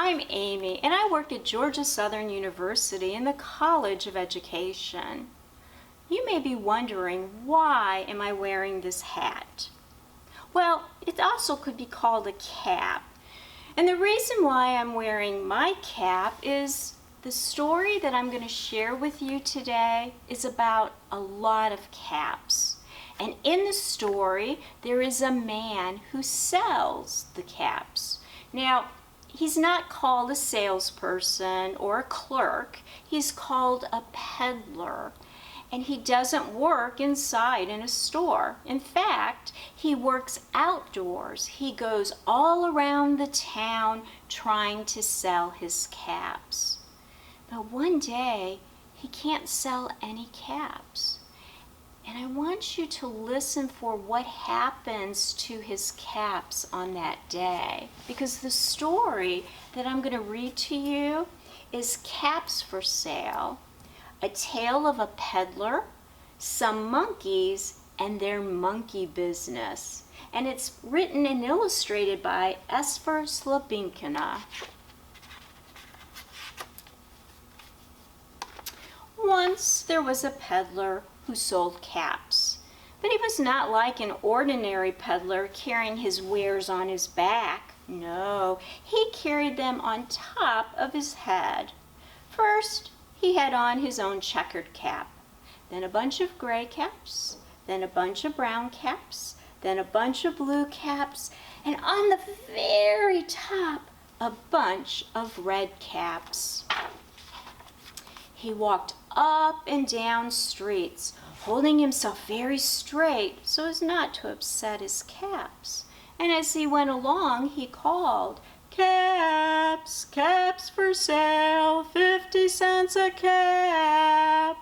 I'm Amy, and I work at Georgia Southern University in the College of Education. You may be wondering, why am I wearing this hat? Well, it also could be called a cap. And the reason why I'm wearing my cap is the story that I'm going to share with you today is about a lot of caps. And in the story, there is a man who sells the caps. Now, he's not called a salesperson or a clerk. He's called a peddler. And he doesn't work inside in a store. In fact, he works outdoors. He goes all around the town trying to sell his caps. But one day, he can't sell any caps. And I want you to listen for what happens to his caps on that day. Because the story that I'm going to read to you is Caps for Sale, a tale of a peddler, some monkeys, and their monkey business. And it's written and illustrated by Esphyr Slobodkina. Once there was a peddler who sold caps, but he was not like an ordinary peddler carrying his wares on his back. No, he carried them on top of his head. First, he had on his own checkered cap, then a bunch of gray caps, then a bunch of brown caps, then a bunch of blue caps, and on the very top, a bunch of red caps. He walked up and down streets, holding himself very straight so as not to upset his caps. And as he went along, he called, "Caps, caps for sale, 50 cents a cap."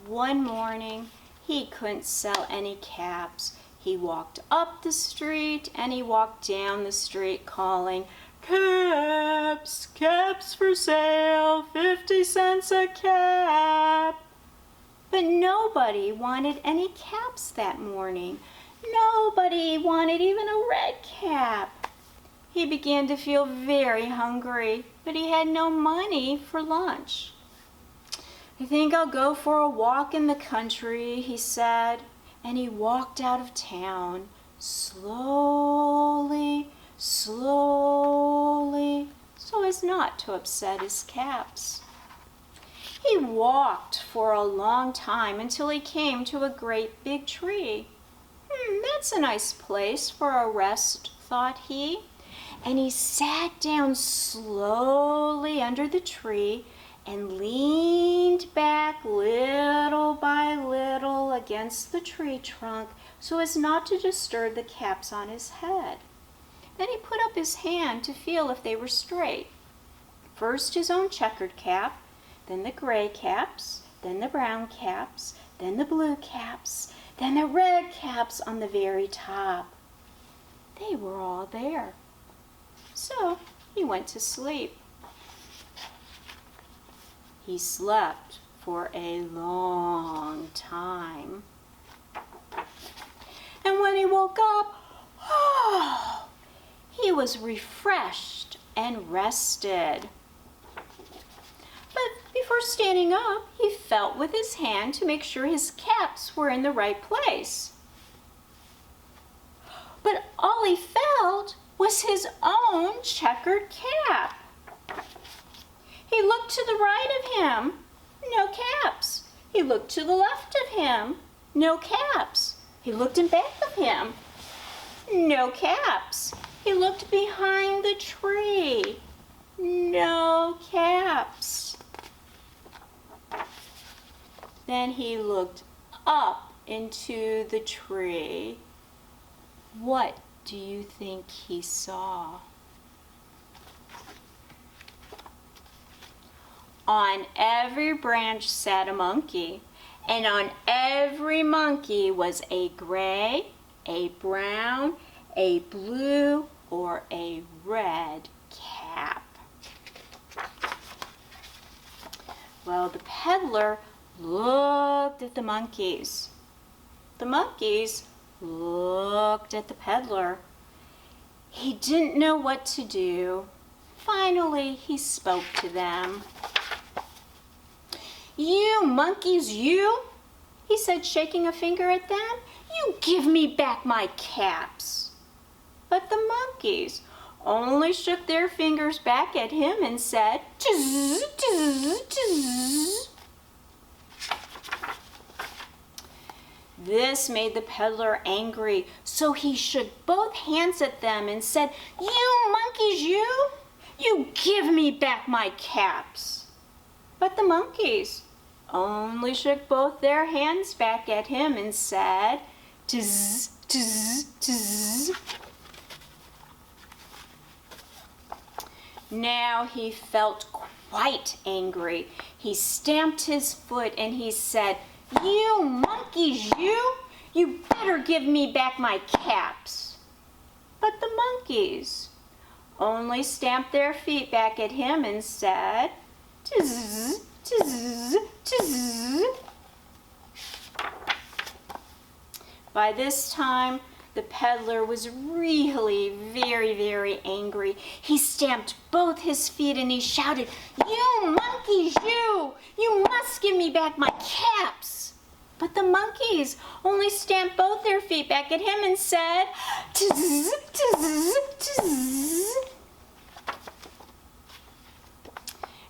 One morning, he couldn't sell any caps. He walked up the street and he walked down the street calling, "Caps, caps for sale, 50 cents a cap." But nobody wanted any caps that morning. Nobody wanted even a red cap. He began to feel very hungry, but he had no money for lunch. "I think I'll go for a walk in the country," he said, and he walked out of town, slowly, slowly, so as not to upset his caps. He walked for a long time until he came to a great big tree. That's a nice place for a rest, thought he, and he sat down slowly under the tree and leaned back little by little against the tree trunk so as not to disturb the caps on his head. Then he put up his hand to feel if they were straight. First his own checkered cap, then the gray caps, then the brown caps, then the blue caps, then the red caps on the very top. They were all there. So he went to sleep. He slept for a long time. And when he woke up, he was refreshed and rested. But before standing up, he felt with his hand to make sure his caps were in the right place. But all he felt was his own checkered cap. He looked to the right of him, no caps. He looked to the left of him, no caps. He looked in back of him, no caps. He looked behind the tree, no caps. Then he looked up into the tree. What do you think he saw? On every branch sat a monkey, and on every monkey was a gray, a brown, a blue, or a red cap. Well, the peddler looked at the monkeys. The monkeys looked at the peddler. He didn't know what to do. Finally, he spoke to them. "You monkeys, you," he said, shaking a finger at them. "You give me back my caps." But the monkeys only shook their fingers back at him and said, "Tizz, tizz, tizz." This made the peddler angry, so he shook both hands at them and said, "You monkeys, you give me back my caps." But the monkeys only shook both their hands back at him and said, "Tizz, tizz, tizz." Now he felt quite angry. He stamped his foot and he said, "You monkeys, you better give me back my caps." But the monkeys only stamped their feet back at him and said, "Tizz, tizz, tizz." By this time, the peddler was really very, very angry. He stamped both his feet and he shouted, "You monkeys, you must give me back my caps." But the monkeys only stamped both their feet back at him and said, "Tizz, tizz, tizz."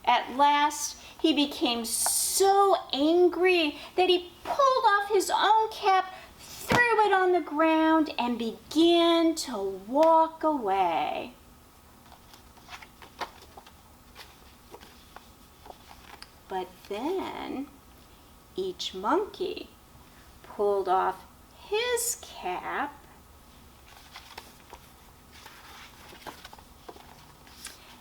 At last, he became so angry that he pulled off his own cap, threw it on the ground, and began to walk away. But then each monkey pulled off his cap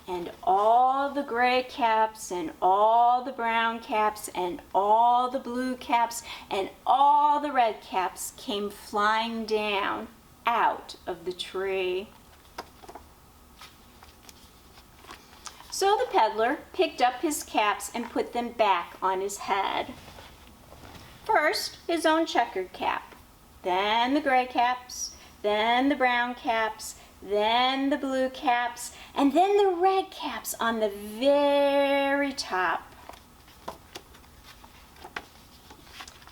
and all the gray caps and all the brown caps and all the blue caps and all the red caps came flying down out of the tree. So the peddler picked up his caps and put them back on his head. First, his own checkered cap, then the gray caps, then the brown caps, then the blue caps, and then the red caps on the very top.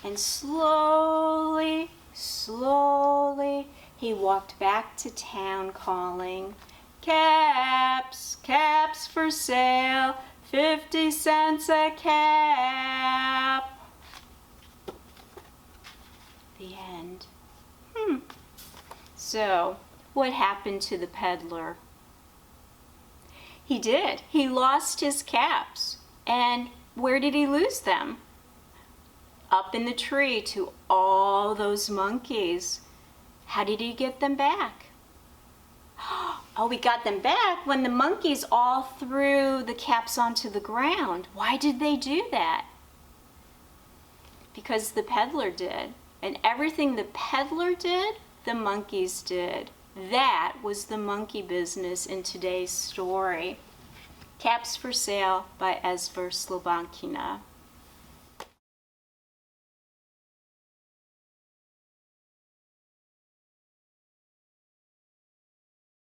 And slowly, slowly, he walked back to town calling, "Caps, caps for sale, 50 cents a cap." The end. So, what happened to the peddler? He did. He lost his caps. And where did he lose them? Up in the tree to all those monkeys. How did he get them back? Oh, we got them back when the monkeys all threw the caps onto the ground. Why did they do that? Because the peddler did. And everything the peddler did, the monkeys did. That was the monkey business in today's story. Caps for Sale by Esphyr Slobodkina.